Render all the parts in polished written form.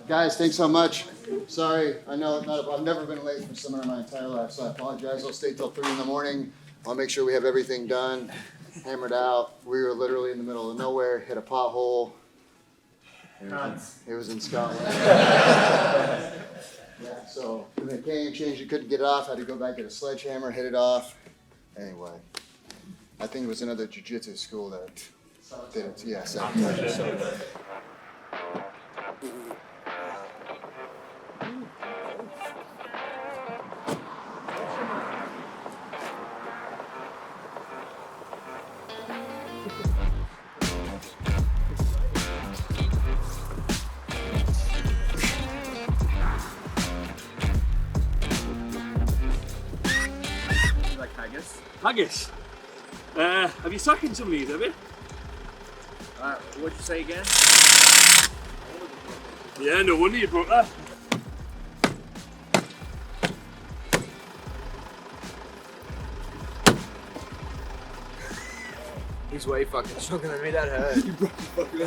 Guys, thanks so much. Sorry, I know I've never been late for seminar in my entire life, so I apologize. I'll stay till 3 in the morning. I'll make sure we have everything done, hammered out. We were literally in the middle of nowhere, hit a pothole. It was in Scotland. Yeah, so when they came, changed it, couldn't get it off. Had to go back, get a sledgehammer, hit it off. Anyway, I think it was another jiu-jitsu school that did it. Yeah, sabotaged it. Haggis. Have you sucked in some of these, have you? What'd you say again? Yeah, no wonder you brought that. He's way fucking stronger than me, that hurt.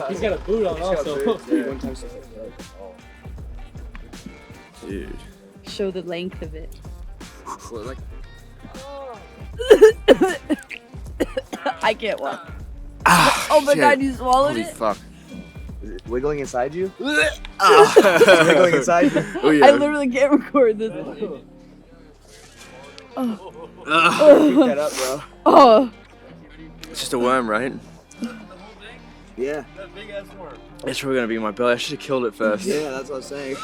He's got a boot on also. Dude. Show the length of it. Well, like, I can't walk. Oh my god, you swallowed holy it? fuck. Is it wiggling inside you? Wiggling inside you? Oh, yeah. I literally can't record this. Pick that up, bro. Oh. It's just a worm, right? Yeah. It's probably gonna be in my belly. I should have killed it first. Yeah, that's what I was saying.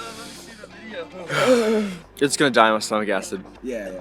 It's gonna die on my stomach acid. Yeah.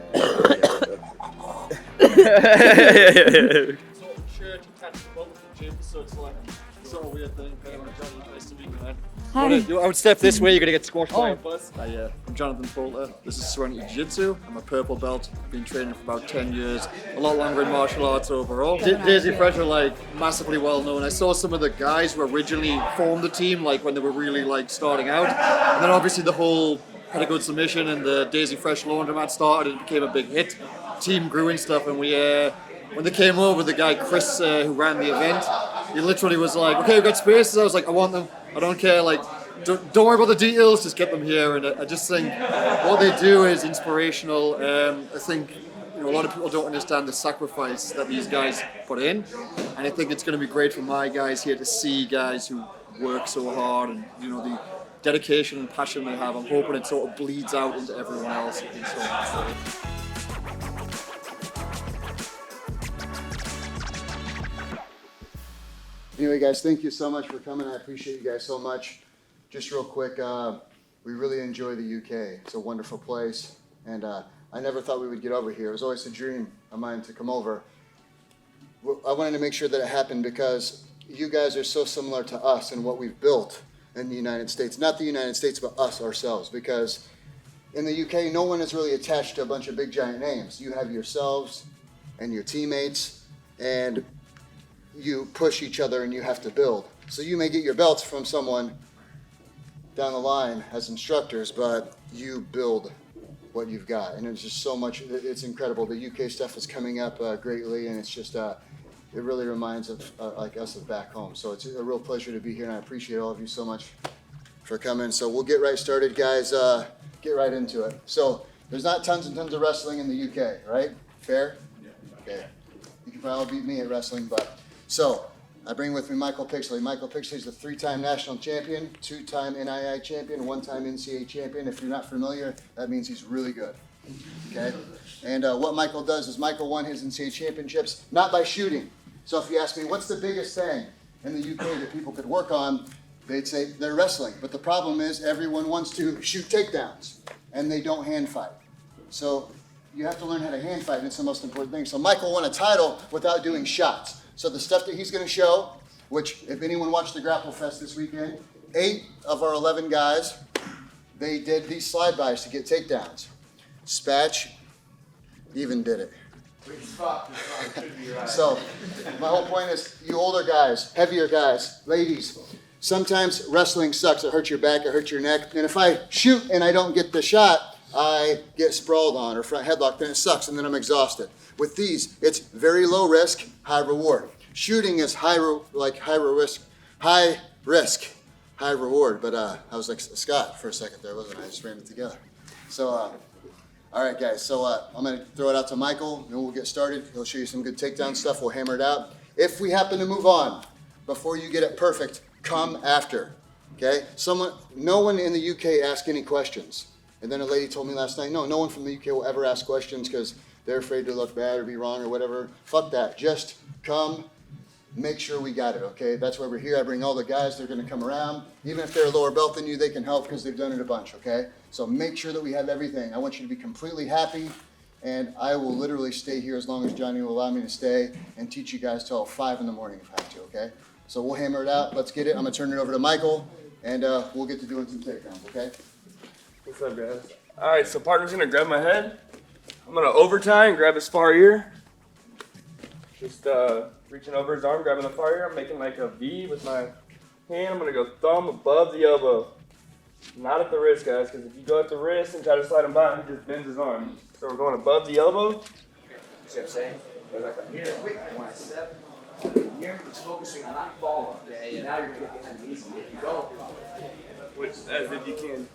Hi. I would step this way, you're gonna get squashed by a bus. Hi, I'm Jonathan Poulter. This is Serenity Jiu-Jitsu. I'm a purple belt. I've been training for about 10 years. A lot longer in martial arts overall. Daisy Fresh are like massively well known. I saw some of the guys who originally formed the team, like when they were really like starting out. And then obviously the whole Had a Good Submission and the Daisy Fresh laundromat started. It became a big hit. Team grew and stuff, and we when they came over, the guy Chris who ran the event, he literally was like, "Okay, we've got spaces." I was like, "I want them. I don't care. Like, don't worry about the details. Just get them here." And I just think what they do is inspirational. I think a lot of people don't understand the sacrifice that these guys put in, and I think it's going to be great for my guys here to see guys who work so hard and the dedication and passion they have. I'm hoping it sort of bleeds out into everyone else. And so on. Anyway, guys, thank you so much for coming. I appreciate you guys so much. Just real quick, we really enjoy the UK. It's a wonderful place, and I never thought we would get over here. It was always a dream of mine to come over. I wanted to make sure that it happened because you guys are so similar to us and what we've built in the United States. Not the United States, but us ourselves, because in the UK, no one is really attached to a bunch of big giant names. You have yourselves and your teammates, and you push each other and you have to build. So you may get your belts from someone down the line as instructors, but you build what you've got. And it's just so much, it's incredible. The UK stuff is coming up greatly, and it's just, it really reminds of like us of back home. So it's a real pleasure to be here, and I appreciate all of you so much for coming. So we'll get right started, guys. Get right into it. So there's not tons and tons of wrestling in the UK, right? Fair? Yeah. Okay. You can probably beat me at wrestling, but so I bring with me Michael Pixley. Michael Pixley is a 3-time national champion, 2-time NII champion, 1-time NCAA champion. If you're not familiar, that means he's really good. Okay? And what Michael does is Michael won his NCAA championships not by shooting. So if you ask me, what's the biggest thing in the UK that people could work on, they'd say they're wrestling. But the problem is everyone wants to shoot takedowns, and they don't hand fight. So you have to learn how to hand fight, and it's the most important thing. So Michael won a title without doing shots. So the stuff that he's going to show, which if anyone watched the Grapple Fest this weekend, 8 of our 11 guys, they did these slide-bys to get takedowns. Spatch even did it. So my whole point is, you older guys, heavier guys, ladies, sometimes wrestling sucks. It hurts your back, it hurts your neck. And if I shoot and I don't get the shot, I get sprawled on or front headlock, then it sucks, and then I'm exhausted. With these, it's very low risk, high reward. Shooting is high risk, high reward. But I was like Scott for a second there, wasn't I? I just ran it together. So, all right, guys. So I'm going to throw it out to Michael, and we'll get started. He'll show you some good takedown stuff. We'll hammer it out. If we happen to move on before you get it perfect, come after. Okay? No one in the UK ask any questions. And then a lady told me last night, no one from the UK will ever ask questions because they're afraid to look bad or be wrong or whatever. Fuck that. Just come, make sure we got it, okay? That's why we're here. I bring all the guys. They're going to come around. Even if they're a lower belt than you, they can help because they've done it a bunch, okay? So make sure that we have everything. I want you to be completely happy, and I will literally stay here as long as Johnny will allow me to stay and teach you guys till 5 in the morning if I have to, okay? So we'll hammer it out. Let's get it. I'm going to turn it over to Michael, and we'll get to doing some takedowns, okay? What's up, guys? All right, so partner's gonna grab my head. I'm gonna overtie and grab his far ear. Just reaching over his arm, grabbing the far ear. I'm making like a V with my hand. I'm gonna go thumb above the elbow. Not at the wrist, guys, because if you go at the wrist and try to slide him by, he just bends his arm. So we're going above the elbow. See what I'm saying? Here, when I step, here, it's focusing on that follow. Yeah. Now you're going to get behind the knees. If you go, Which, as if you can.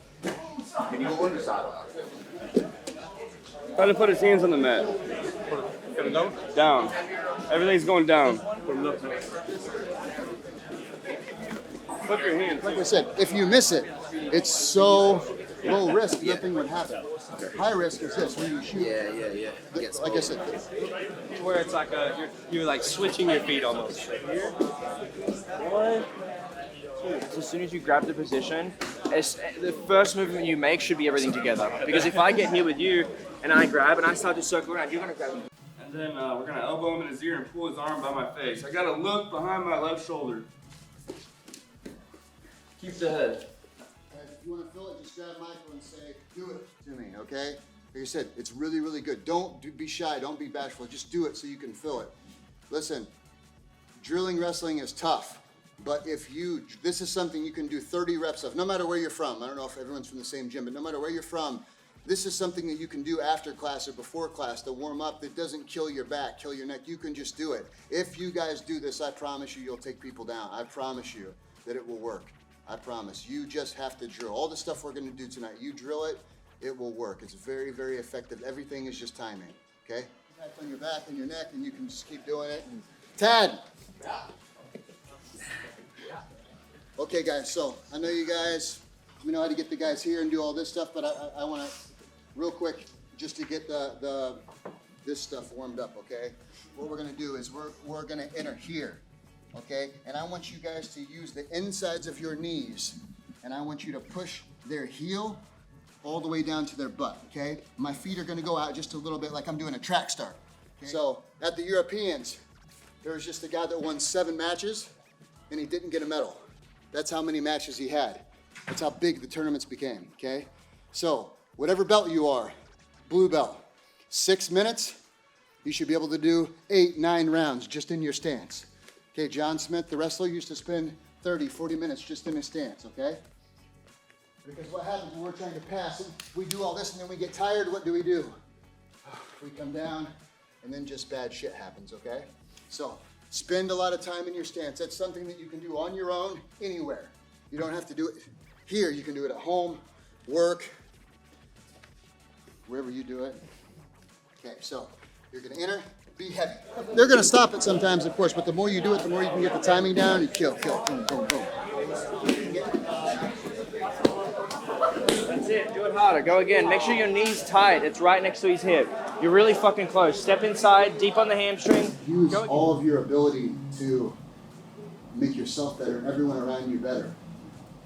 can you go underside? Try to put his hands on the mat. Put him down? Down. Everything's going down. Put him up. Flip your hands. Like I said, if you miss it, it's so low risk, nothing would happen. High risk is this, when you shoot. Yeah. Like I said, Where it's like you're like switching your feet almost. Here. One. So as soon as you grab the position, the first movement you make should be everything together. Because if I get here with you and I grab and I start to circle around, you're going to grab me. And then we're going to elbow him in his ear and pull his arm by my face. I got to look behind my left shoulder. Keep the head. if you want to feel it, just grab Michael and say, do it to me, okay? Like I said, it's really, really good. Don't be shy, don't be bashful, just do it so you can feel it. Listen, drilling wrestling is tough. But this is something you can do 30 reps of, no matter where you're from. I don't know if everyone's from the same gym, but no matter where you're from, this is something that you can do after class or before class to warm up that doesn't kill your back, kill your neck. You can just do it. If you guys do this, I promise you, you'll take people down. I promise you that it will work. I promise. You just have to drill. All the stuff we're going to do tonight, you drill it, it will work. It's very, very effective. Everything is just timing, okay? Back on your back and your neck, and you can just keep doing it. And Tad! Okay, guys, so I know you guys, we know how to get the guys here and do all this stuff, but I want to, real quick, just to get this stuff warmed up, okay? What we're going to do is we're going to enter here, okay? And I want you guys to use the insides of your knees, and I want you to push their heel all the way down to their butt, okay? My feet are going to go out just a little bit like I'm doing a track start. Okay? So at the Europeans, there was just a guy that won 7 matches, and he didn't get a medal. That's how many matches he had. That's how big the tournaments became, okay? So, whatever belt you are, blue belt, 6 minutes, you should be able to do 8, 9 rounds just in your stance. Okay, John Smith, the wrestler, used to spend 30, 40 minutes just in his stance, okay? Because what happens when we're trying to pass, we do all this and then we get tired, what do? We come down and then just bad shit happens, okay? So, spend a lot of time in your stance. That's something that you can do on your own, anywhere. You don't have to do it here. You can do it at home, work, wherever you do it. Okay, so you're gonna enter, be heavy. They're gonna stop it sometimes, of course, but the more you do it, the more you can get the timing down. You kill, boom, boom, boom. That's it. Do it harder. Go again. Make sure your knee's tight. It's right next to his hip. You're really fucking close. Step inside, deep on the hamstring. Use all of your ability to make yourself better and everyone around you better.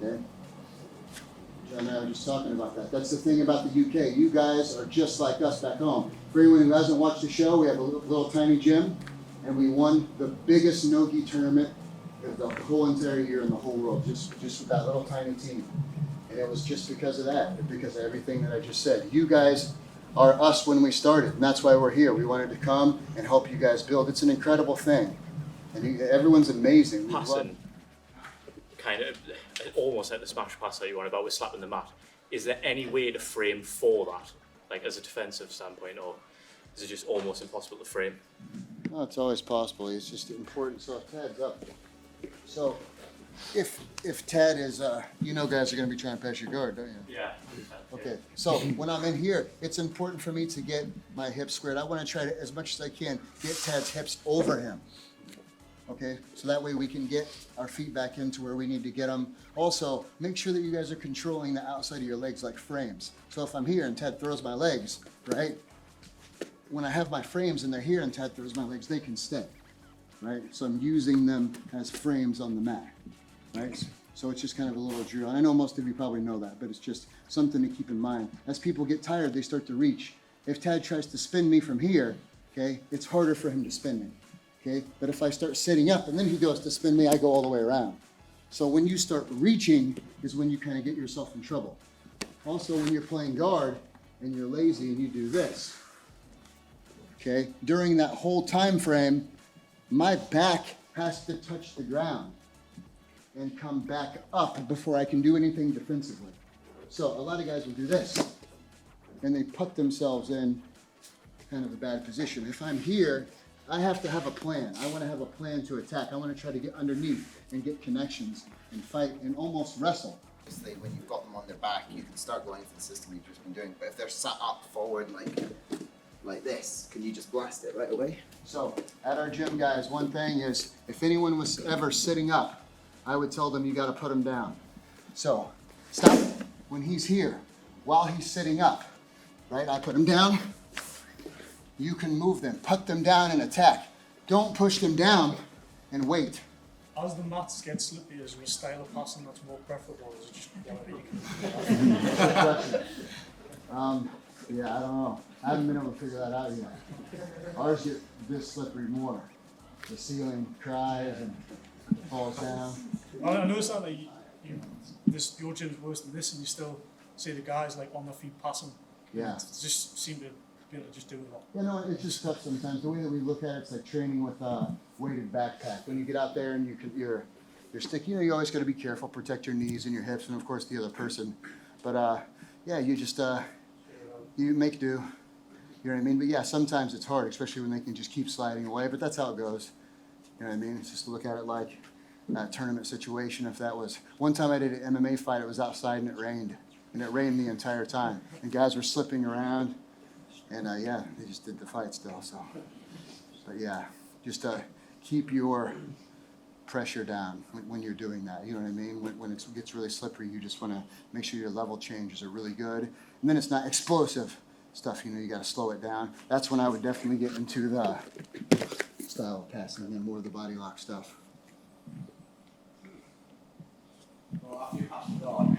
Okay? John and I were just talking about that. That's the thing about the UK. You guys are just like us back home. For anyone who hasn't watched the show, we have a little tiny gym, and we won the biggest no-gi tournament of the whole entire year in the whole world, just with that little tiny team. And it was just because of that, because of everything that I just said. You guys are us when we started, and that's why we're here. We wanted to come and help you guys build. It's an incredible thing, and everyone's amazing. Passing, kind of almost like the smash pass that you want about with slapping the mat. Is there any way to frame for that, like as a defensive standpoint, or is it just almost impossible to frame? No, it's always possible. It's just important. So Tad's up. So if Ted is, you know guys are gonna be trying to pass your guard, don't you? Yeah. Okay, so when I'm in here, it's important for me to get my hips squared. I wanna try to, as much as I can, get Ted's hips over him. Okay, so that way we can get our feet back into where we need to get them. Also, make sure that you guys are controlling the outside of your legs like frames. So if I'm here and Ted throws my legs, right? When I have my frames and they're here and Ted throws my legs, they can stay, right? So I'm using them as frames on the mat, right? So it's just kind of a little drill. And I know most of you probably know that, but it's just something to keep in mind. As people get tired, they start to reach. If Ted tries to spin me from here, okay, it's harder for him to spin me. Okay, but if I start sitting up and then he goes to spin me, I go all the way around. So when you start reaching is when you kind of get yourself in trouble. Also, when you're playing guard and you're lazy and you do this, okay, during that whole time frame, my back has to touch the ground and come back up before I can do anything defensively. So a lot of guys will do this and they put themselves in kind of a bad position. If I'm here, I have to have a plan. I want to have a plan to attack. I want to try to get underneath and get connections and fight and almost wrestle. Obviously, when you've got them on their back, you can start going into the system you've just been doing. But if they're sat up forward like this, can you just blast it right away? So at our gym, guys, one thing is if anyone was ever sitting up, I would tell them you got to put them down. So stop when he's here while he's sitting up, right? I put him down. You can move them, put them down and attack. Don't push them down and wait. As the mats get slippy, is there a style of passing that's more preferable? Is it just whatever you can Yeah, I don't know. I haven't been able to figure that out yet. Ours get this slippery more. The ceiling cries and falls down. I noticed that like your gym's worse than this, and you still see the guys like on their feet passing. Yeah. It just seem to be able to just do it all. You know, it's just tough sometimes. The way that we look at it, it's like training with a weighted backpack. When you get out there and you're sticky, you know, you always got to be careful, protect your knees and your hips, and of course the other person. But yeah, you just you make do. You know what I mean? But yeah, sometimes it's hard, especially when they can just keep sliding away. But that's how it goes. You know what I mean? It's just to look at it like a tournament situation. If that was one time I did an MMA fight, it was outside and it rained the entire time, and guys were slipping around. And yeah, they just did the fight still. So, but yeah, just keep your pressure down when you're doing that. You know what I mean? When it gets really slippery, you just want to make sure your level changes are really good, and then it's not explosive stuff. You know, you got to slow it down. That's when I would definitely get into the style of passing and more of the body lock stuff.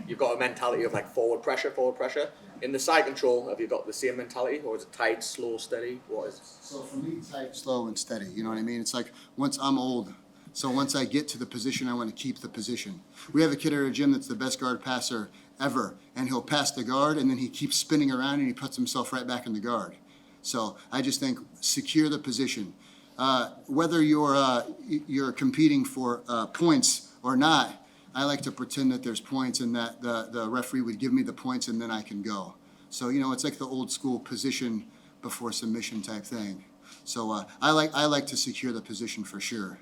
You've got a mentality of like forward pressure. In the side control, have you got the same mentality, or is it tight, slow, steady? What is it? So for me, tight, slow, and steady. You know what I mean? It's like once I'm old, so once I get to the position, I want to keep the position. We have a kid at our gym that's the best guard passer ever, and he'll pass the guard, and then he keeps spinning around, and he puts himself right back in the guard. So I just think secure the position. Whether you're competing for points or not, I like to pretend that there's points and that the referee would give me the points and then I can go. So, you know, it's like the old school position before submission type thing. So I like to secure the position for sure.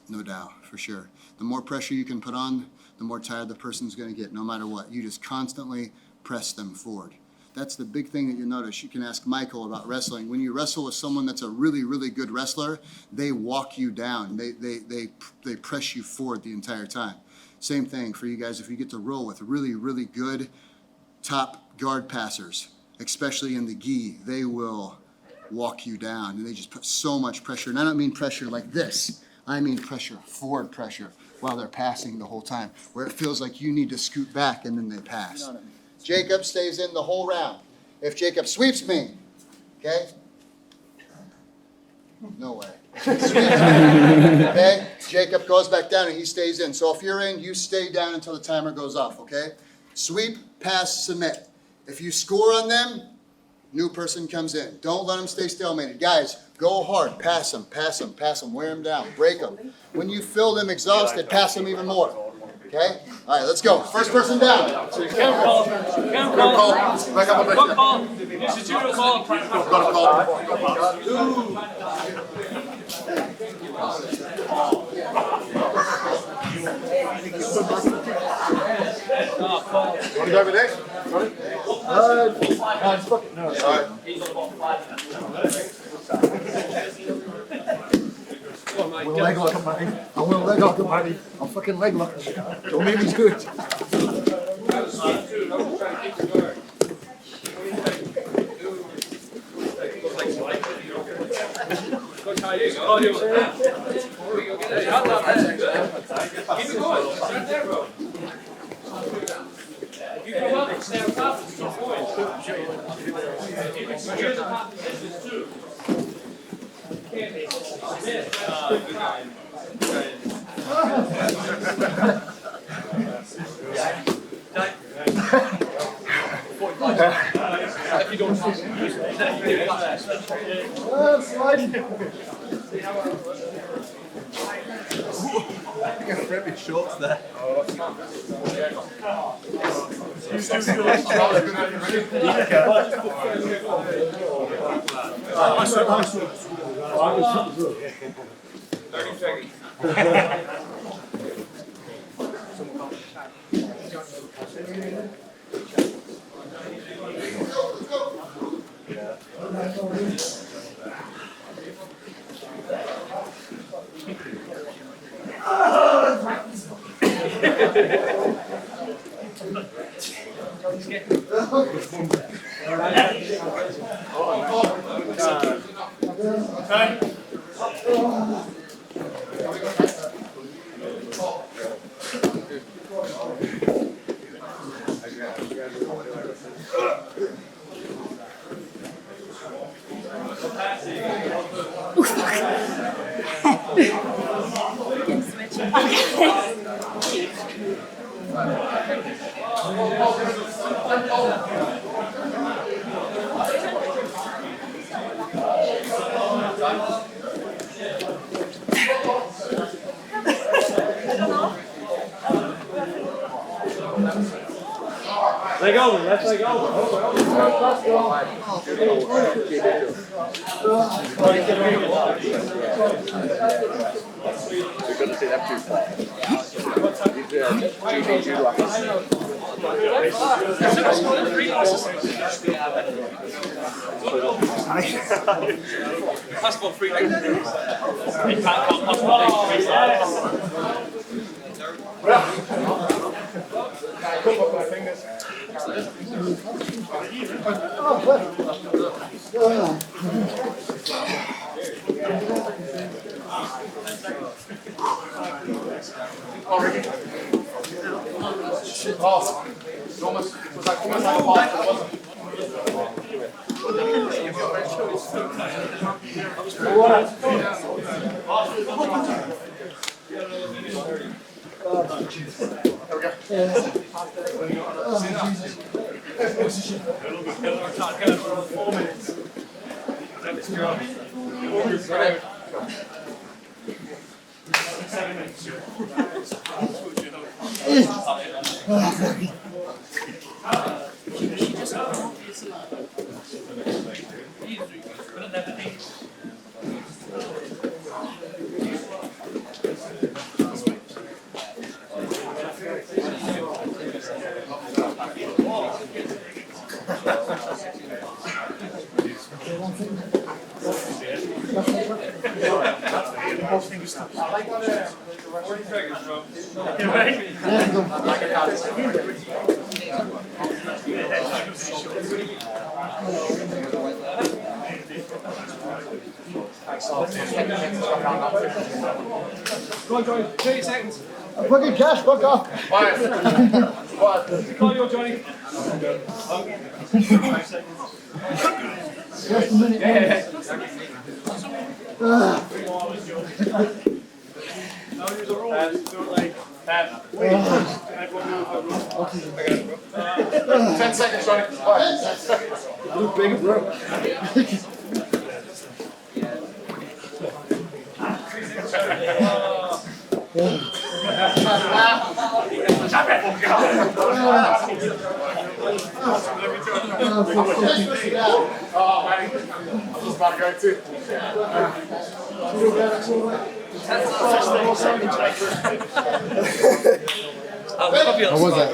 No doubt, for sure. The more pressure you can put on, the more tired the person's going to get, no matter what. You just constantly press them forward. That's the big thing that you notice. You can ask Michael about wrestling. When you wrestle with someone that's a really, really good wrestler, they walk you down. They press you forward the entire time. Same thing for you guys. If you get to roll with really, really good top guard passers, especially in the gi, they will walk you down. And they just put so much pressure. And I don't mean pressure like this. I mean pressure, forward pressure, while they're passing the whole time, where it feels like you need to scoot back and then they pass. You know what I mean? Jacob stays in the whole round. If Jacob sweeps me, okay? No way. Sweeps me, okay? Jacob goes back down and he stays in. So if you're in, you stay down until the timer goes off, okay? Sweep, pass, submit. If you score on them, new person comes in. Don't let them stay stalemated. Guys, go hard. Pass them, pass them, pass them. Wear them down. Break them. When you feel them exhausted, pass them even more. Okay? All right, let's go. First person down. Count call. Count call. What call? This is your call. Want to go over next? No. Alright. I will leg lock him, Matty. I will leg lock him, Matty. I'll fucking leg lock him. Don't make me do it. Shorts there. Leg over, left leg over. We're going to see them two play. These judo Possible free leg. Can't possible free Go on, Johnny. 30 seconds. Fucking cash, fuck off. Call you, Johnny. Just a minute. Wait. 10 seconds, Johnny. Look big, bro. Oh, man. about to go too. How was that?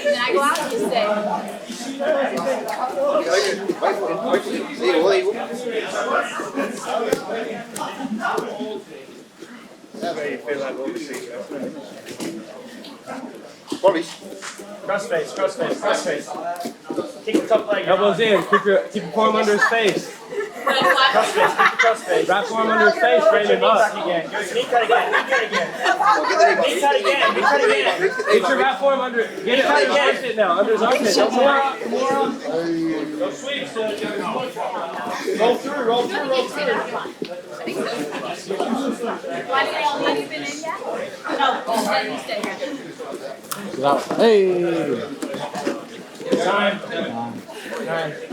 Then I go out and you stay. Cross face, cross face, cross face. Kick the top leg. Elbows in. Keep your forearm under his face. Cross face, keep the cross face. Wrap forearm under his face, frame him up. Knee cut again, knee cut again. Knee cut again, knee cut again. Get your wrap forearm under, get it under his armpit now, under his armpit. No more up, more up. No sweeps. Roll through, roll through, roll through. Have you been in yet? No, then you stay here. Hey! Time.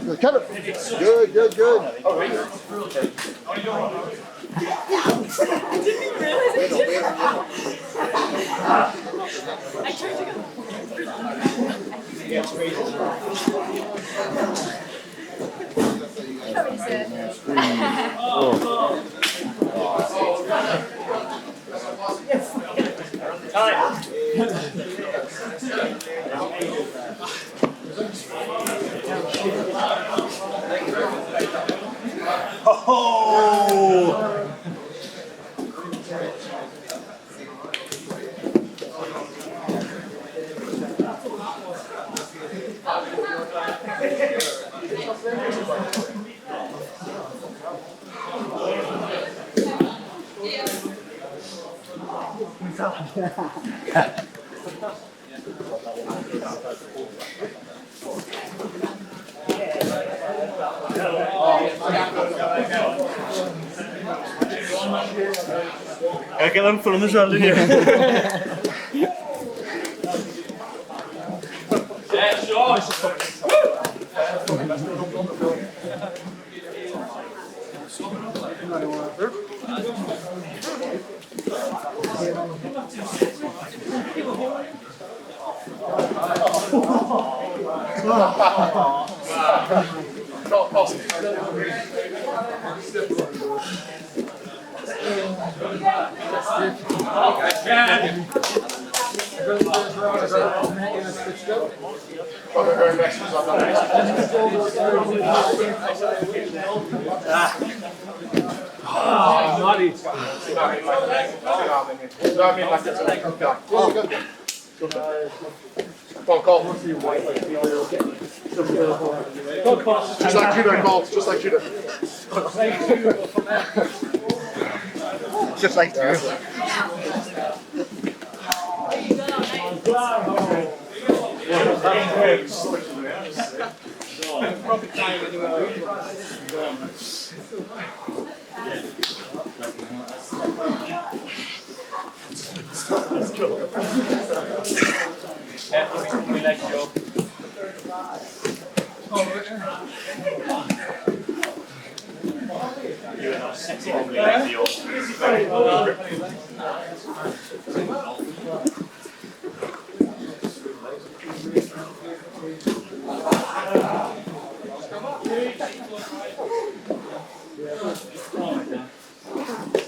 Good, Kevin. Good, good, good. I tried to go. Gotta get them full as well, didn't you? Yeah, sure. Just like judo, Cole. Just like judo. Just like judo.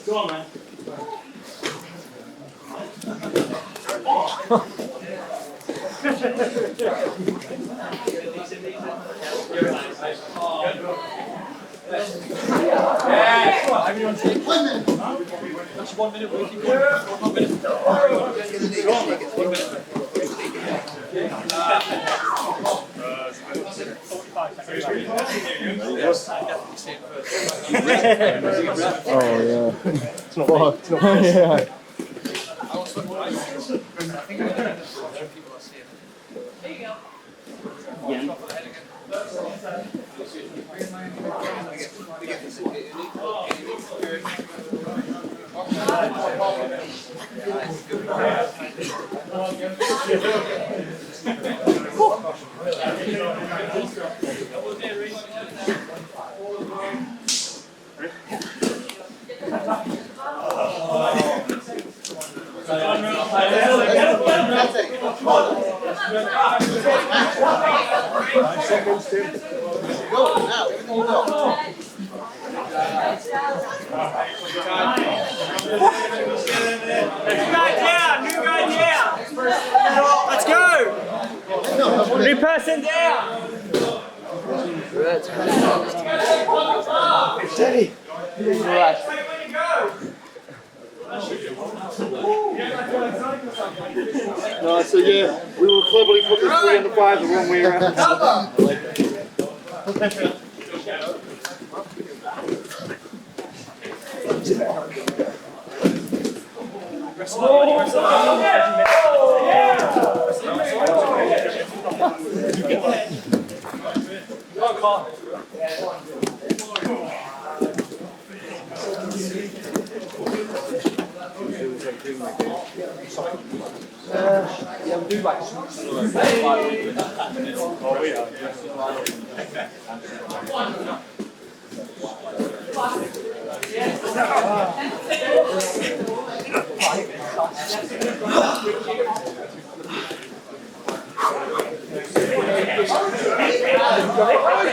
Go on, man. Everyone take 1 minute. That's 1 minute waiting. 1 minute. Go on, man. 1 minute. Oh yeah. It's not fucked. It's not fucked. Yeah. There you go. New guy down. Let's go. New person down. Steady. Relax. No, so yeah, we will cleverly put the 3 and the 5 the wrong way around. Yeah, we do like.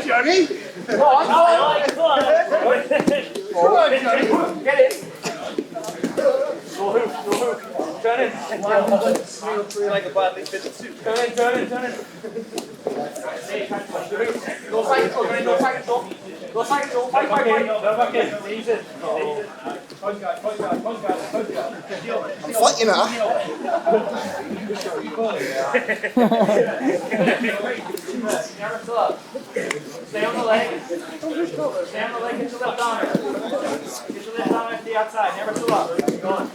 Johnny! Come on, Johnny. Get it. Turn in. Like a badly fitted suit. Turn in. Go fight, go fight. Easy. I'm fighting her. Stay on the leg. Stay on the leg, get your left arm. Get your left arm to the outside, never fill up. Go on.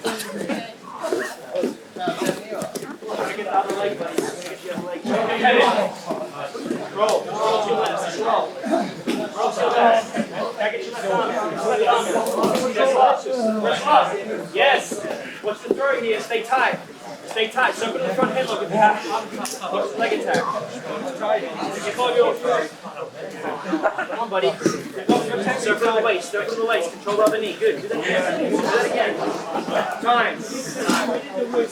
Get the other leg, buddy. Get the other leg. Roll to your left, roll to your left. Now get your left arm. Yes. What's the throw here? Stay tight. Stay tight. Circle the front headlock if you have to. Leg attack. Control your throw. Come on, buddy. Circle the waist. Circle the waist. Control the other knee. Good. Do that again. Do that again. Time. Good work.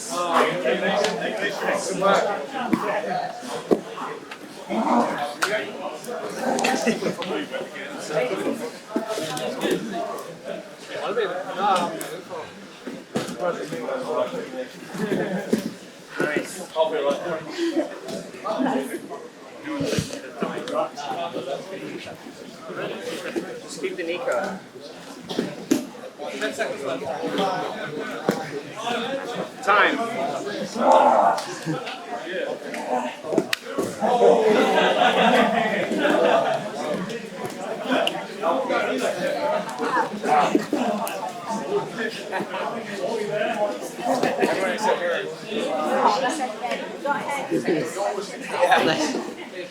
Nice. Just keep the knee cut. 10 seconds left. Time.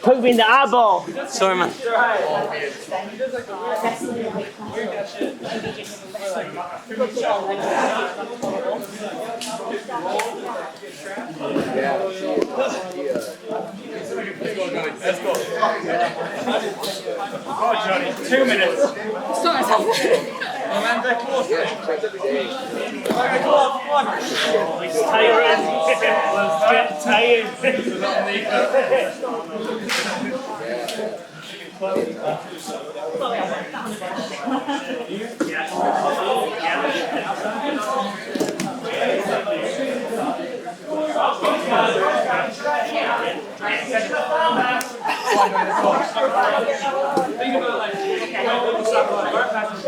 Poke me in the eyeball. Sorry, man. Let's go. Oh, Johnny, 2 minutes. Sorry. Amanda, come on. He's tired. Let's get tired.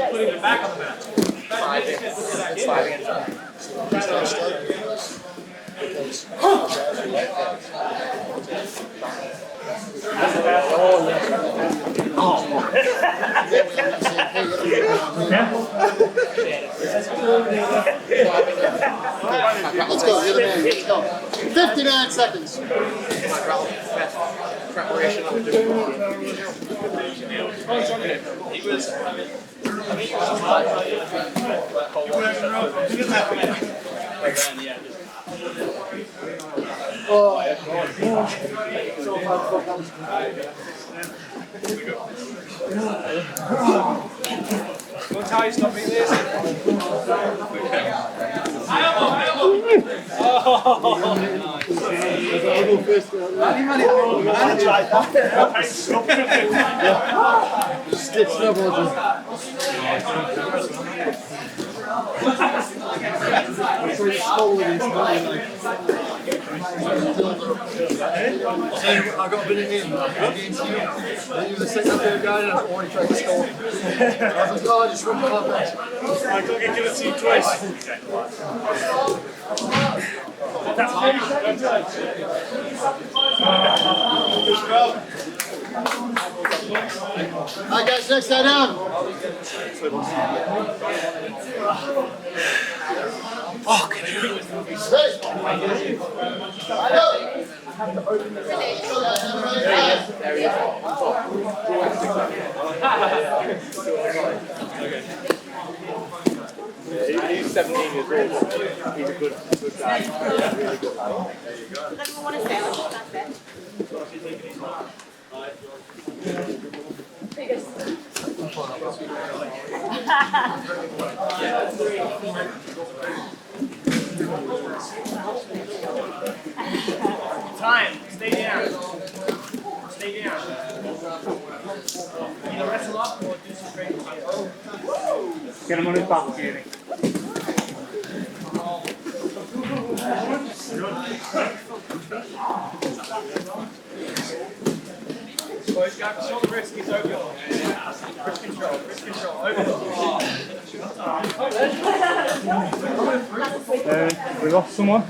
Putting it back on the mat. 5 against Let's go, the other man. Let's go. 59 seconds. Preparation of the Don't tell you stop being lazy. I got a bit in against you. You were the second or third guy and I already tried to score. I was like, oh, I just run my back. I gotta get it to you twice. Alright guys, next guy down. He's 17 years old. He's a good guy. Really good lad. Does anyone want to say like that? Time. Stay down. Stay down. Either wrestle up or do some training. Get him on his back, Jamie. Boys, go control the wrist. He's over. Wrist control. Wrist control. Over. We lost someone.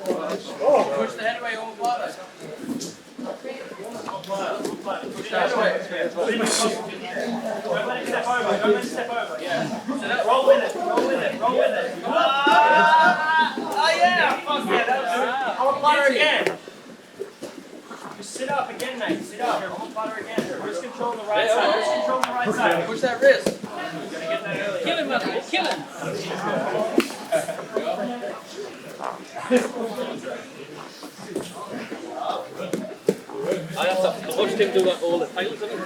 Push the head away all water. Push that away. Don't let it step over. Don't let it step over. Yeah. Roll with it. Roll with it. Roll with it. Oh yeah. Fuck yeah. That was good. I want butter again. Just sit up again, mate. Sit up. I want butter again. Wrist control on the right side. Wrist control on the right side. Push that wrist. Gonna get that early. Kill him, man. Kill him. I watched him do that all the titles, didn't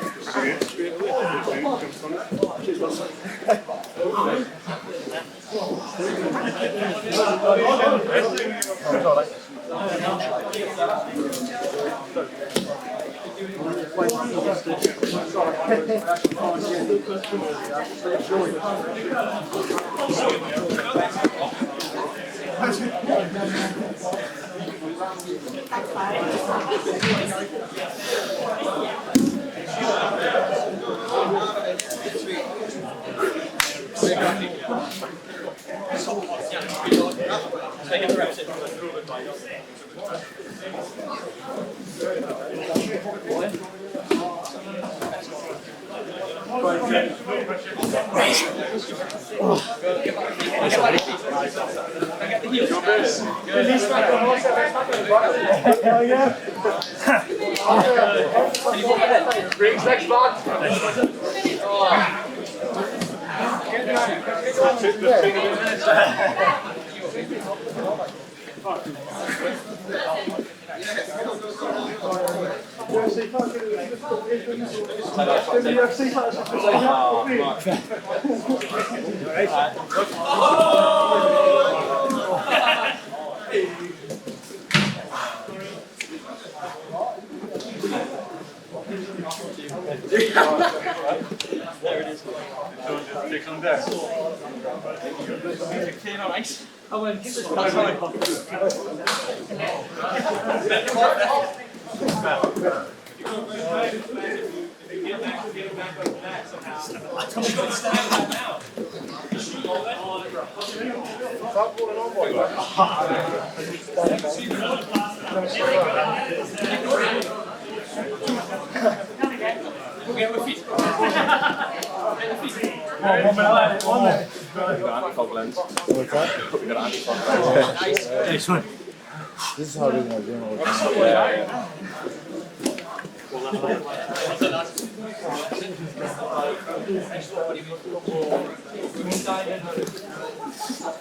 This is how it is in my gym all the time.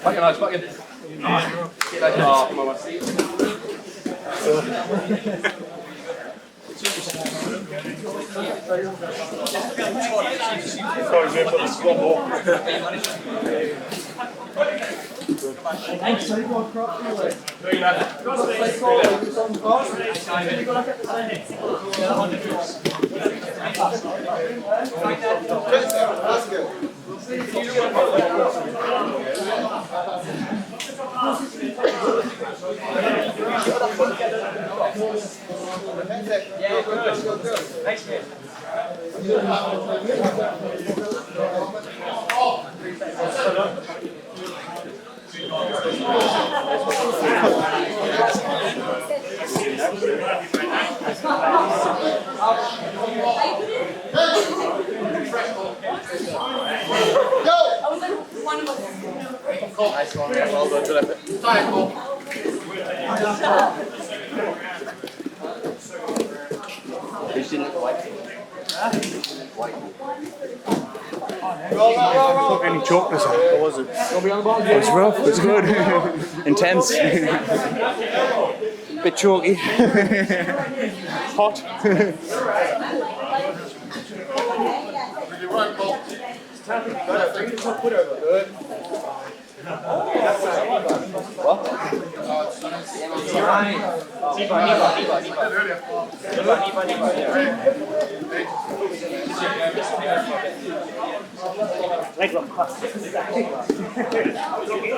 Back in, lads, back in. Oh, come on, lads. That's good. Nice one, yeah, well done, good effort. You didn't look white. Any chokers? Or was it? It was rough. It was good. Intense. Bit chalky. Hot. Leg lock.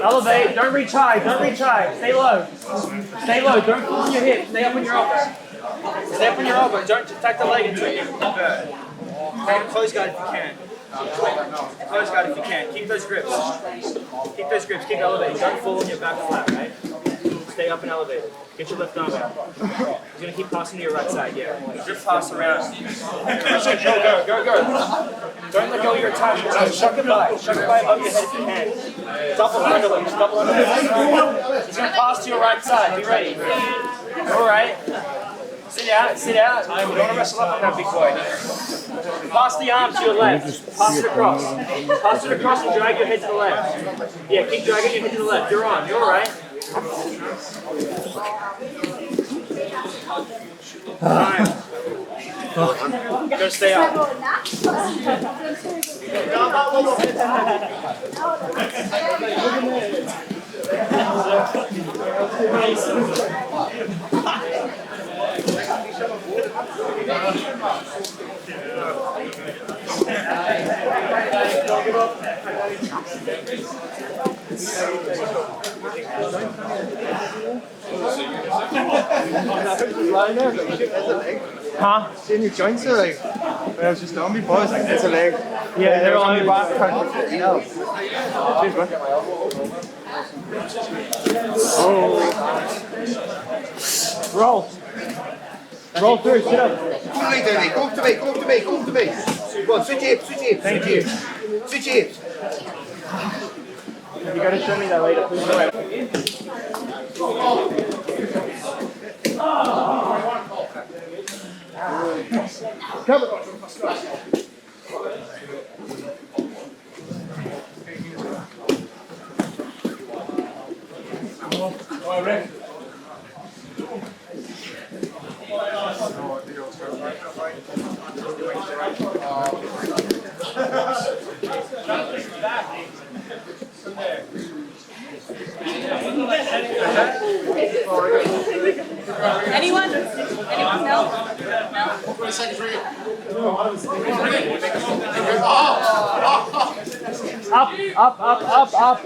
Elevate. Don't reach high. Don't reach high. Stay low. Stay low. Don't pull your hips. Stay up on your elbow. Stay up on your elbow. Don't tuck the leg into it. Okay, close guard if you can. Close guard if you can. Keep those grips. Keep those grips. Keep elevating. Don't fall on your back flat, right? Stay up and elevate. Get your left arm out. He's going to keep passing to your right side, yeah. Just pass around. Go. Don't let go of your attachment. Shuck it by. Shuck it by above your head if you can. Double underlift. Double underlift. He's going to pass to your right side. Be ready. All right. Sit out. Sit out. You don't want to wrestle up on that big boy. Pass the arm to your left. Pass it across. Pass it across and drag your head to the left. Yeah, keep dragging your head to the left. You're on. You're all right. Time. Go stay up. Huh? Seeing your joints are like, when I was just on before, I was like, it's a leg. Yeah, they're on on your back, you know. Cheers, man. Roll. Roll through, sit up. Come to me. Go to me. Go on, switch hips. Thank you. Switch hips. You gotta show me that later, please. Cover. Anyone? No? No? Up.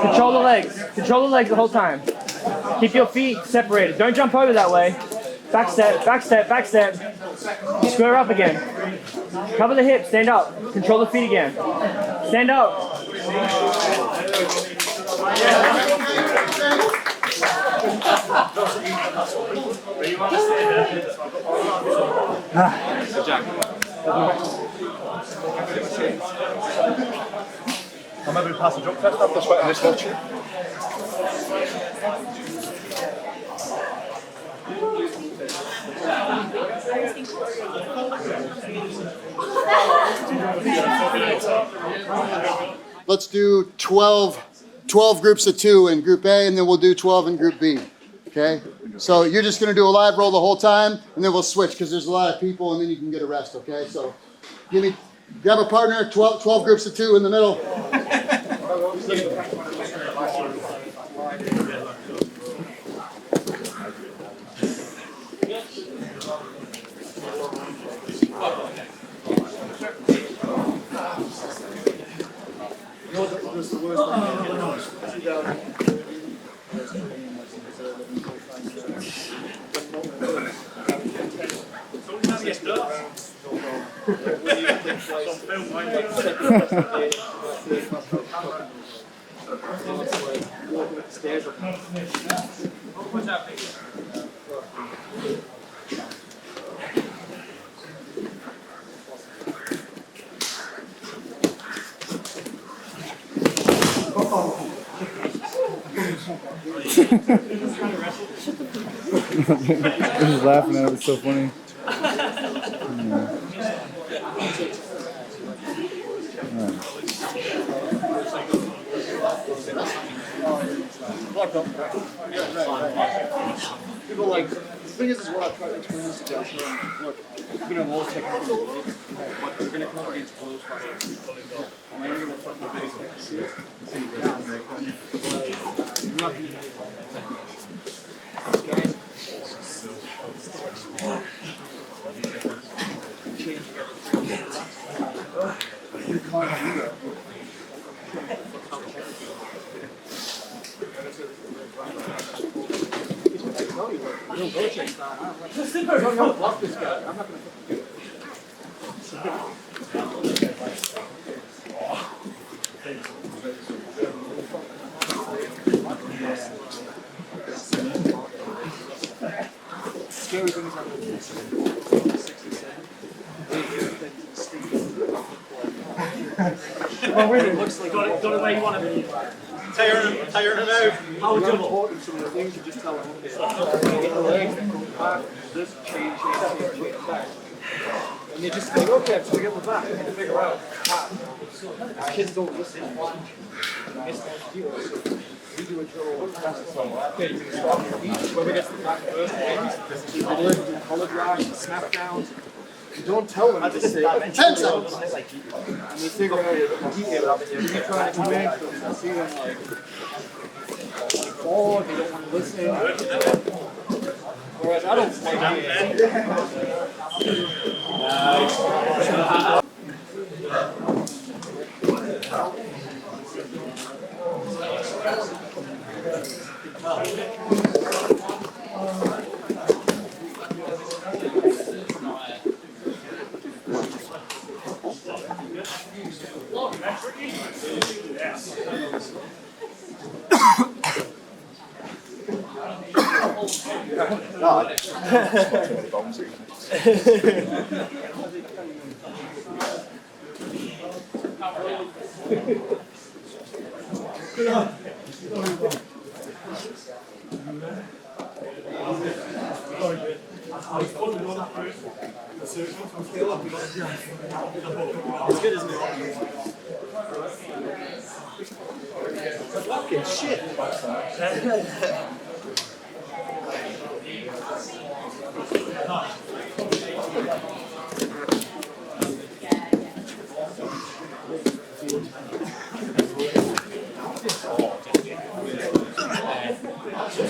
Control the legs. Control the legs the whole time. Keep your feet separated. Don't jump over that way. Back step. Square up again. Cover the hips. Stand up. Control the feet again. Stand up. I'm maybe pass the drop test after sweating this much. Let's do 12 groups of 2 in Group A, and then we'll do 12 in Group B. Okay? So you're just going to do a live roll the whole time, and then we'll switch because there's a lot of people, and then you can get a rest. Okay? So grab a partner, 12 groups of 2 in the middle. I'm just laughing at it, it's so funny. People like, the thing is what I try to explain this to guys. Look, you know, most technical, but they're going to come against close fighters. I'm not going to fucking big see it. I'm not going I don't go chase that. I don't block this guy. I'm not going to do it. Scary things like this. 67. Well, really, it looks like got it where you want to be. Tiring him out. How double? Some of the things you just tell them. Get the legs that come back. This change. And you just think, okay, I'm just going to get the back. I can figure out. Kids don't listen. We do a drill. Okay, you can start whoever gets the back first. Do collar drives, snap downs. You don't tell them to say 10 seconds. And they think, okay, you're trying to convince them and see them like bored, they don't want to listen. Whereas I don't It's good, isn't it? Fucking shit.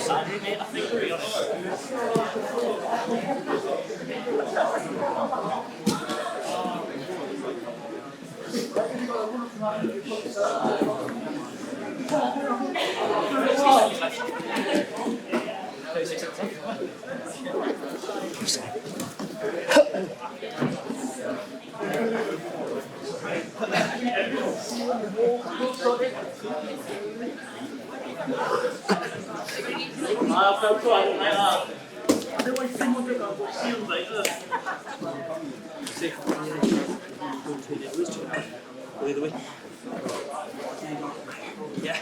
Saturday, mate, I think, to be Yeah.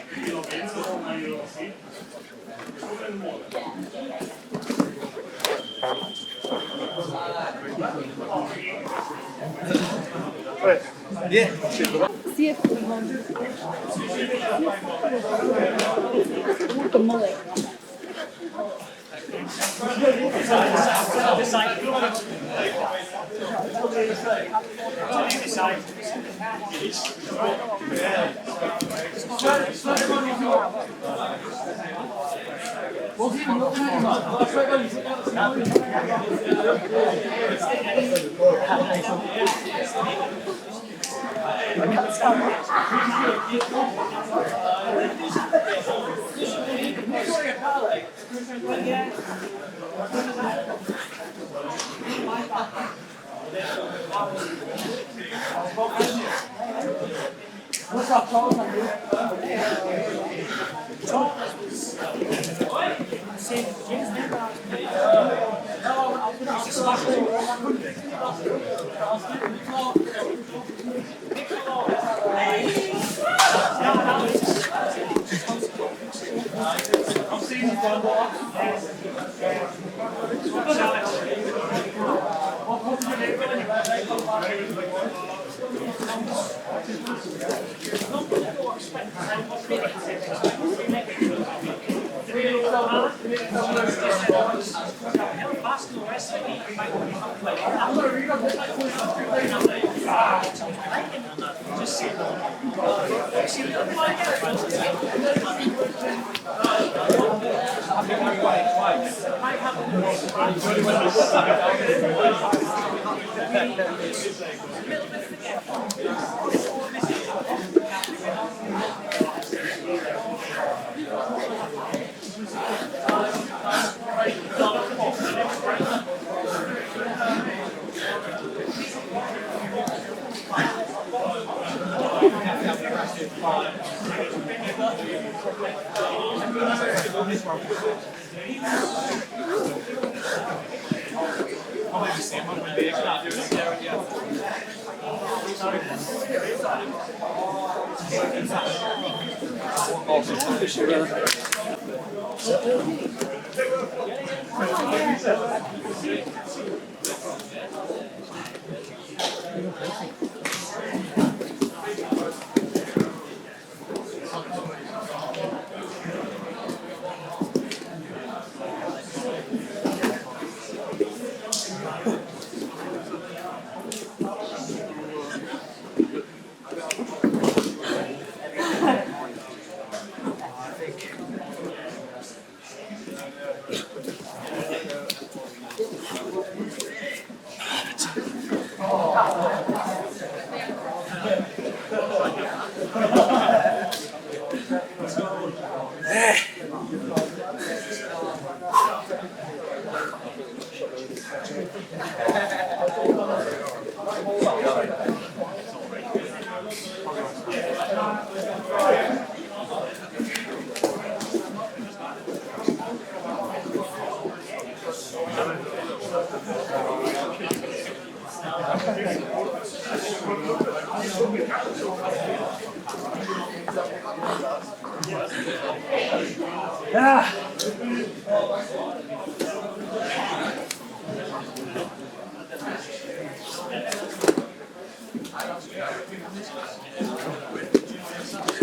See if the mullet.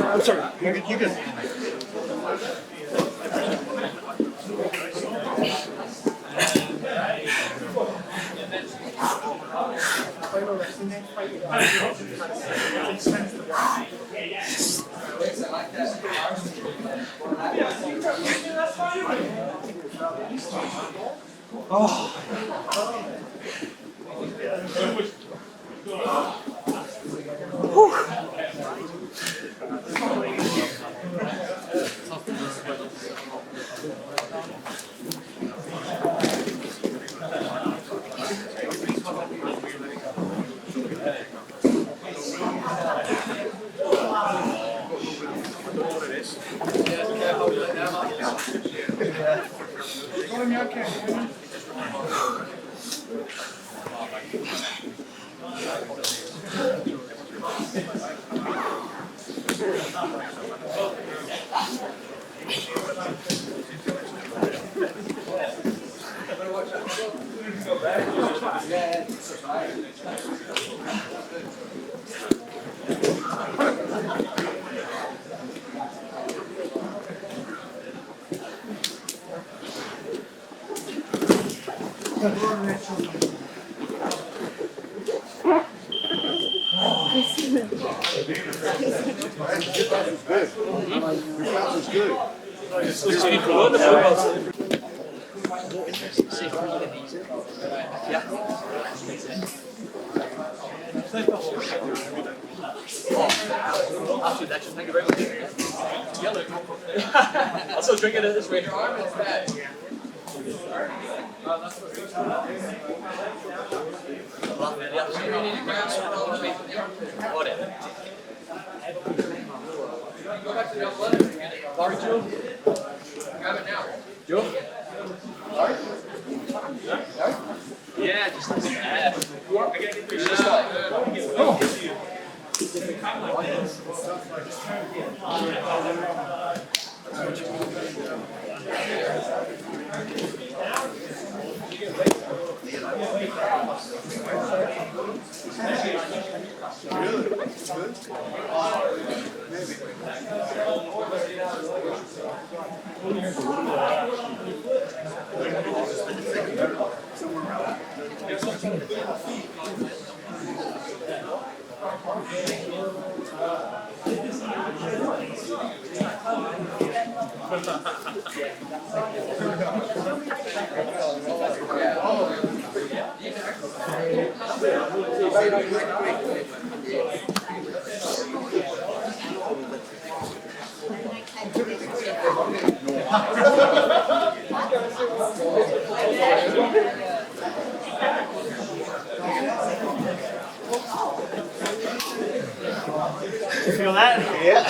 I'm sorry, you can. Absolute action. Thank you very much. Yellow. I'll still drink it at this rate. Go back to the other letter. Larry, Joe. Grab it now. Joe? Larry? Yeah, just like that. I gotta get this shit started. You feel that? Yeah.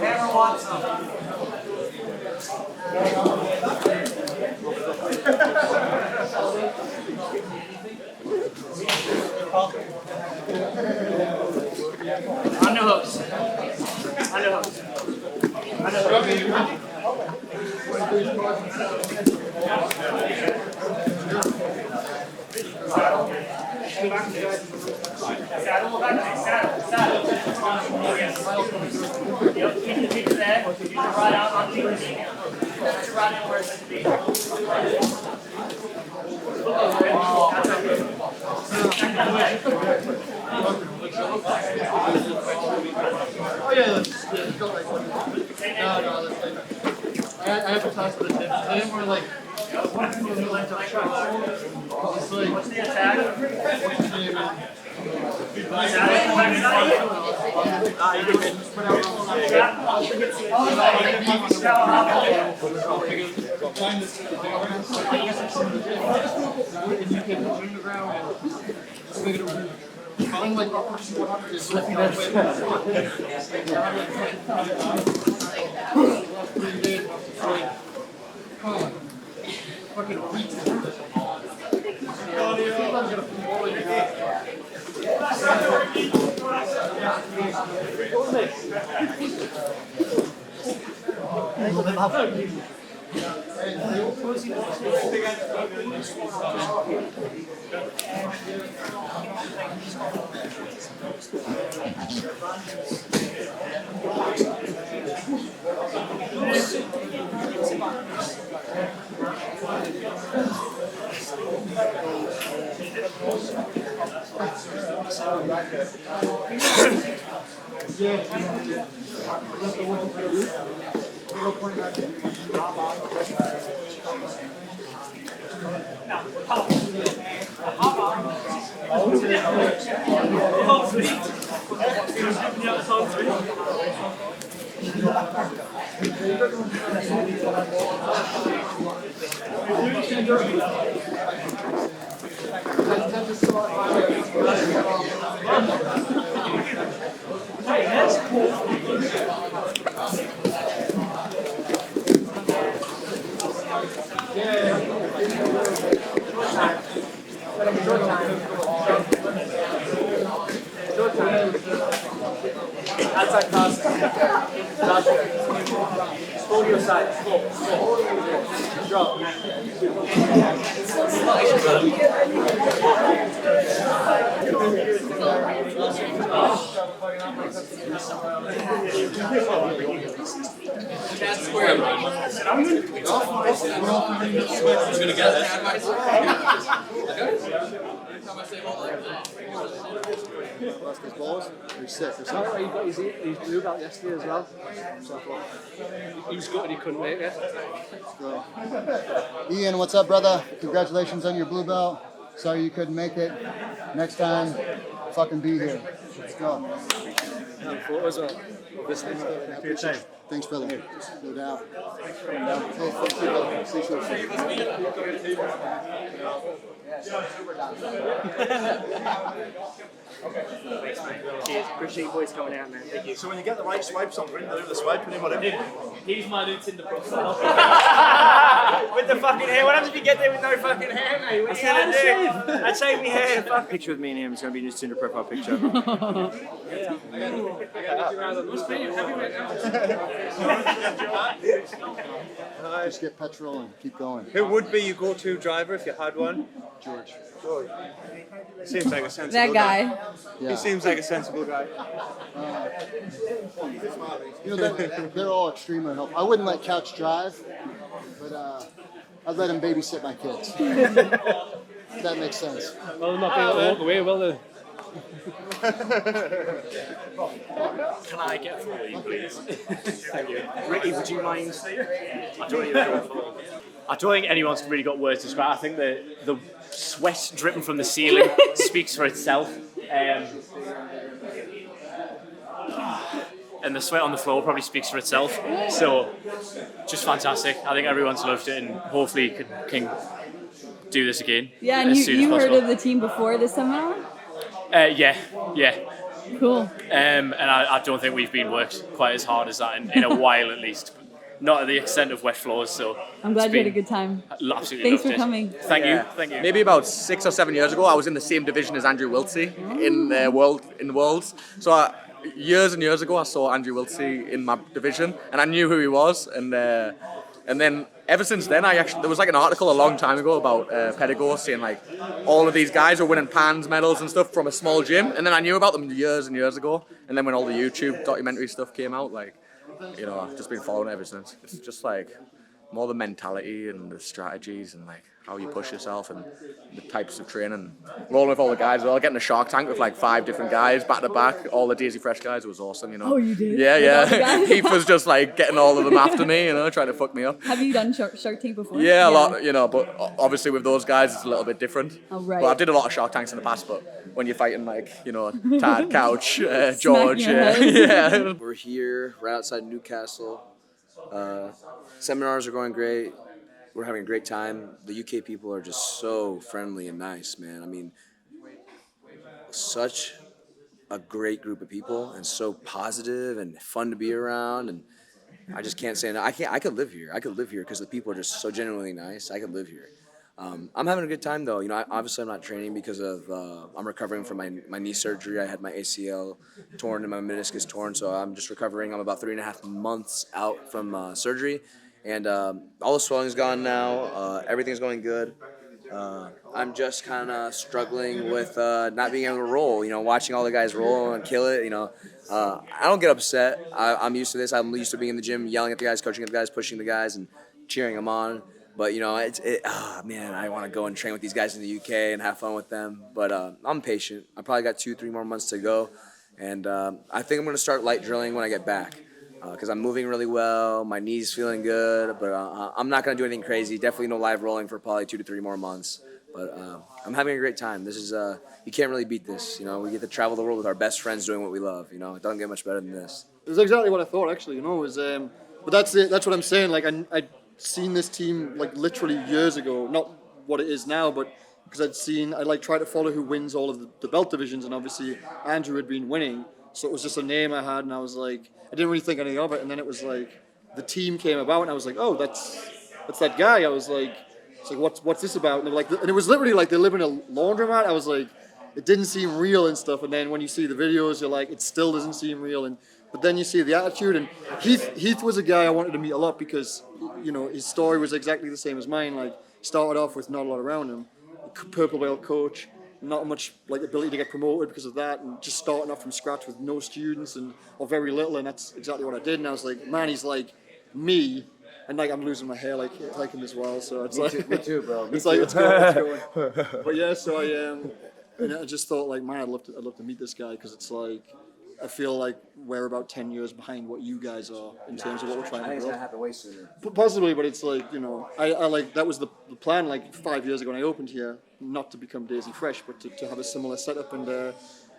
Never want some. Underhooks. Underhooks. Yep, keep the feet there. Keep the right arm on the knee. Put your right hand where it's meant to be. Oh yeah, let's go right. No, let's leave it. I have to talk to the tips. I didn't want to like. It's like. What's the attack? What's his name? Calling like upper 100 is looking at fucking Now, Outside pass. Pull your side. Pull. Drop. Lost his balls. You're sick or Oh, something. he got his blue belt yesterday as well. So he was gutted he couldn't make it. Go. Ian, what's up, brother? Congratulations on your blue belt. Sorry you couldn't make it. Next time, fucking be here. Let's go. Photos of this thing. Thanks, brother. No doubt. Hey, thank you, brother. Appreciate Cheers. Appreciate you boys coming out, man. Thank you. So when you get the right swipes on ring, do the swipe and whatever. He's my new Tinder profile. With the fucking hair. What happens if you get there with no fucking hair, mate? What are you gonna do? I shaved my hair. Fuck. Picture with me and him is gonna be his Tinder profile picture. Just get petrol and keep going. Who would be your go-to driver if you had one? George. He seems like a sensible That guy. Yeah. He seems like a sensible guy. You know, they're all extremely helpful. I wouldn't let Couch drive, but I'd let him babysit my kids. If that makes sense. Well, they're not being able to walk away, will they? Can I get a photo, please? Thank you. Ricky, would you mind? I don't think anyone's really got words to describe. I think the sweat dripping from the ceiling speaks for itself. And the sweat on the floor probably speaks for itself. So, just fantastic. I think everyone's loved it, and hopefully can do this again. Yeah, and as soon as you heard possible. of the team before this seminar? Yeah. Cool. And I don't think we've been worked quite as hard as that in a while, at least. Not at the extent of wet floors. So I'm glad you had a good time. Absolutely Thanks loved for it. coming. Thank you. Maybe about 6 or 7 years ago, I was in the same division as Andrew Wiltsey in the Worlds. So years and years ago, I saw Andrew Wiltsey in my division, and I knew who he was. And then ever since then, there was like an article a long time ago about Pedigo saying like all of these guys are winning Pans medals and stuff from a small gym, and then I knew about them years and years ago. And then when all the YouTube documentary stuff came out, like, you know, I've just been following it ever since. It's just like more the mentality and the strategies and like how you push yourself and the types of training. Rolling with all the guys, well, getting a Shark Tank with like 5 different guys back to back, all the Daisy Fresh guys, was awesome, you know. Oh, you did? Yeah, With all the yeah. guys? Heath was just like getting all of them after me, you know, trying to fuck me up. Have you done Shark Tank before? Yeah, a lot, you know, but obviously with those guys it's a little bit different. Oh, right. But I did a lot of Shark Tanks in the past, but when you're fighting like, you know, Tad, Couch, George, your yeah, head. yeah. We're here, right outside Newcastle. Seminars are going great. We're having a great time. The UK people are just so friendly and nice, man. I mean, such a great group of people and so positive and fun to be around. And I just can't say enough. I could live here. I could live here because the people are just so genuinely nice. I could live here. I'm having a good time though. You know, obviously I'm not training because of I'm recovering from my knee surgery. I had my ACL torn and my meniscus torn, so I'm just recovering. I'm about 3.5 months out from surgery, and all the swelling's gone now. Everything's going good. I'm just kind of struggling with not being able to roll. You know, watching all the guys roll and kill it. You know, I don't get upset. I'm used to this. I'm used to being in the gym, yelling at the guys, coaching at the guys, pushing the guys, and cheering them on. But, you know, man, I want to go and train with these guys in the UK and have fun with them. But I'm patient. I probably got 2-3 more months to go. And I think I'm going to start light drilling when I get back because I'm moving really well. My knee's feeling good. But I'm not going to do anything crazy. Definitely no live rolling for probably 2 to 3 more months. But I'm having a great time. This is you can't really beat this. You know, we get to travel the world with our best friends doing what we love. You know, it doesn't get much better than this. It was exactly what I thought, actually. You know, it was. But that's it. That's what I'm saying. Like I'd seen this team like literally years ago. Not what it is now, but because I like tried to follow who wins all of the belt divisions, and obviously Andrew had been winning, so it was just a name I had, and I was like, I didn't really think anything of it, and then it was like the team came about, and I was like, oh, that's that guy. I was like, it's like what's this about? And they were like, and it was literally like they live in a laundromat. I was like, it didn't seem real and stuff, and then when you see the videos, you're like, it still doesn't seem real, and but then you see the attitude, and Heath was a guy I wanted to meet a lot because, you know, his story was exactly the same as mine. Like, started off with not a lot around him, purple belt coach, not much like ability to get promoted because of that, and just starting off from scratch with no students or very little, and that's exactly what I did. And I was like, man, he's like me, and like I'm losing my hair like him as well. So it's Me too, bro. It's like it's going. But yeah, so and I just thought like, man, I'd love to meet this guy because it's like. I feel like we're about 10 years behind what you guys are in terms of what we're trying to build. I think it's gonna happen way sooner. Possibly, but it's like, you know, I like that was the plan like 5 years ago when I opened here, not to become Daisy Fresh, but to have a similar setup, and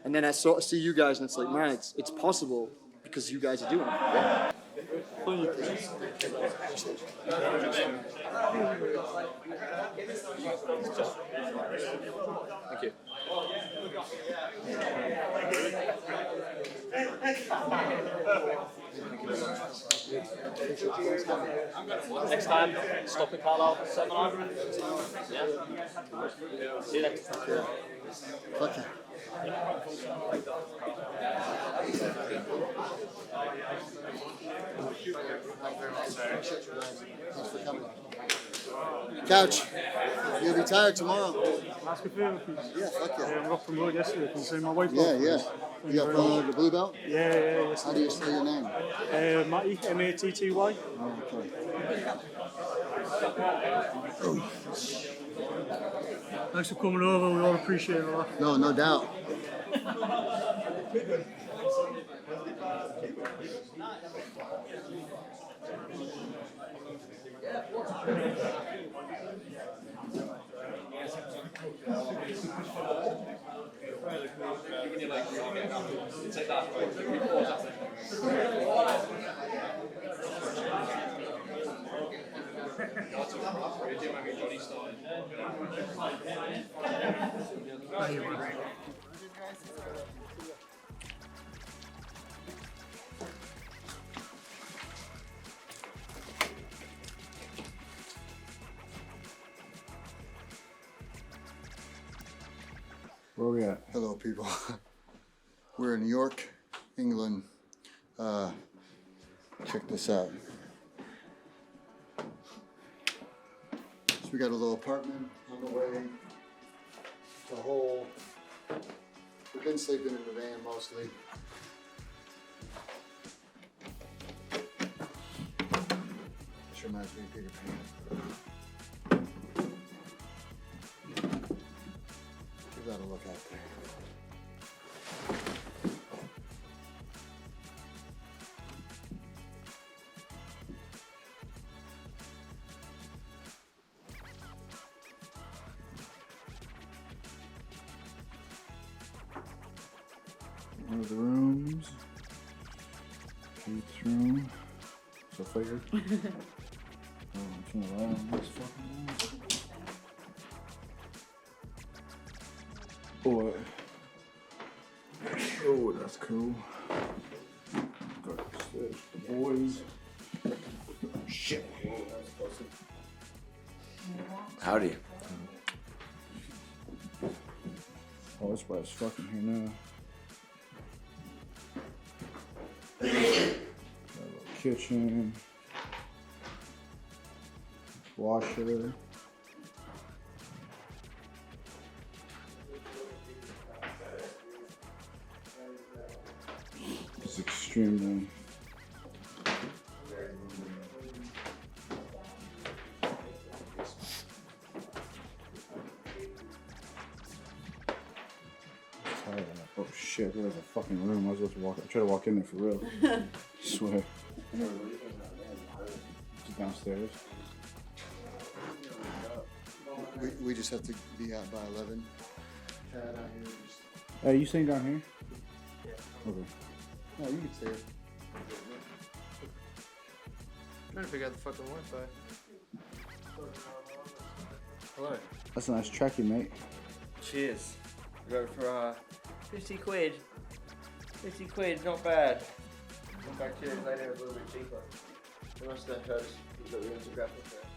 then I sort of see you guys and it's like, man, it's possible because you guys are doing it. Yeah. Thank you. Next time, stop it, Carlo. 7 on. Yeah. See you next time. Okay. Thanks for coming. Couch, you'll be tired tomorrow. Ask a favour, please. Yeah, fuck yeah. I got promoted yesterday. Can you say my white Yeah, belt? yeah. You got promoted to blue belt? Yeah, yes. How do you spell your name? Matty, Matty. Thanks for coming over. We all appreciate it a lot. No, no doubt. Where are we at? Hello, people. We're in York, England. Check this out. So we got a little apartment on the way. It's a whole. We've been sleeping in the van mostly. This reminds me of Peter Pan. Give that a look out there. One of the rooms. Keith's room. So figured. Turn around this fucking room. Boy. Oh, that's cool. Got upstairs, the boys. Shit. Howdy. Oh, this place fucking here now. Got a little kitchen. Washer. It's extremely oh shit, there's a fucking room. I was supposed to walk. I tried to walk in there for real. Swear. Just downstairs. We just have to be out by 11. Chad out here. Just... Are you staying down here? Yeah. Okay. No, you can stay here. I'm trying to figure out the fucking Wi-Fi. Hello. That's a nice trackie, mate. Cheers. We got it for 50 quid. 50 quid, not bad. Come back to you later, a little bit cheaper. The rest of that hurts that we have to grab with there.